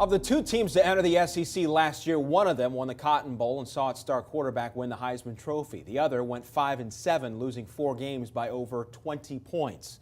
Of the two teams to enter the SEC last year, one of them won the Cotton Bowl and saw its star quarterback win the Heisman Trophy. The other went 5-7, losing 4 games by over 20 points.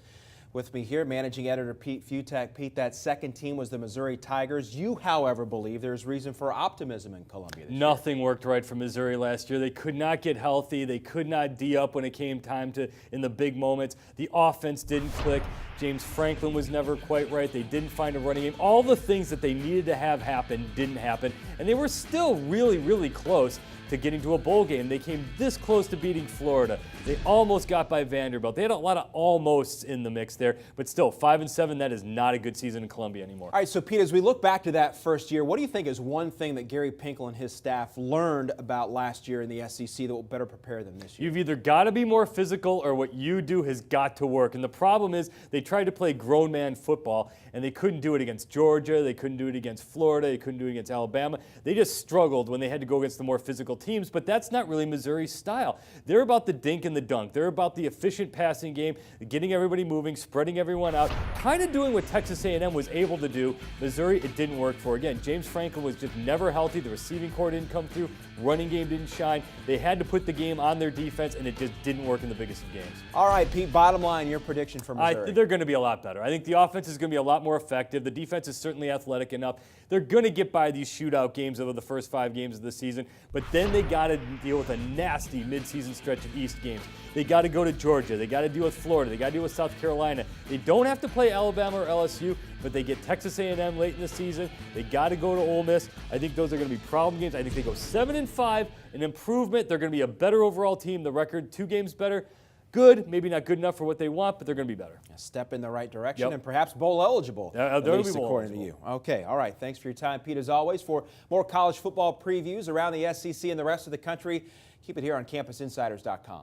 With me here, managing editor Pete Futak. Pete, that second team was the Missouri Tigers. You, however, believe there's reason for optimism in Columbia this year. Nothing worked right for Missouri last year. They could not get healthy. They could not D up when it came time to in the big moments. The offense didn't click. James Franklin was never quite right. They didn't find a running game. All the things that they needed to have happen didn't happen. And they were still really, really close to getting to a bowl game. They came this close to beating Florida. They almost got by Vanderbilt. They had a lot of almosts in the mix there, but still 5-7, that is not a good season in Columbia anymore. All right, so Pete, as we look back to that first year, what do you think is one thing that Gary Pinkel and his staff learned about last year in the SEC that will better prepare them this year? You've either got to be more physical or what you do has got to work. And the problem is they tried to play grown man football and they couldn't do it against Georgia. They couldn't do it against Florida. They couldn't do it against Alabama. They just struggled when they had to go against the more physical teams, but that's not really Missouri's style. They're about the dink and the dunk. They're about the efficient passing game, getting everybody moving, spreading everyone out, kind of doing what Texas A&M was able to do. Missouri, it didn't work for. Again, James Franklin was just never healthy. The receiving core didn't come through. Running game didn't shine. They had to put the game on their defense, and it just didn't work in the biggest of games. All right, Pete, bottom line, your prediction for Missouri. They're going to be a lot better. I think the offense is going to be a lot more effective. The defense is certainly athletic enough. They're going to get by these shootout games over the first 5 games of the season, but then they got to deal with a nasty midseason stretch of East games. They got to go to Georgia. They got to deal with Florida. They got to deal with South Carolina. They don't have to play Alabama or LSU, but they get Texas A&M late in the season. They got to go to Ole Miss. I think those are going to be problem games. I think they go 7-5, an improvement. They're going to be a better overall team. The record 2 games better. Good, maybe not good enough for what they want, but they're going to be better. A step in the right direction and perhaps bowl eligible, at least according to you. Okay, all right. Thanks for your time, Pete, as always. For more college football previews around the SEC and the rest of the country, keep it here on CampusInsiders.com.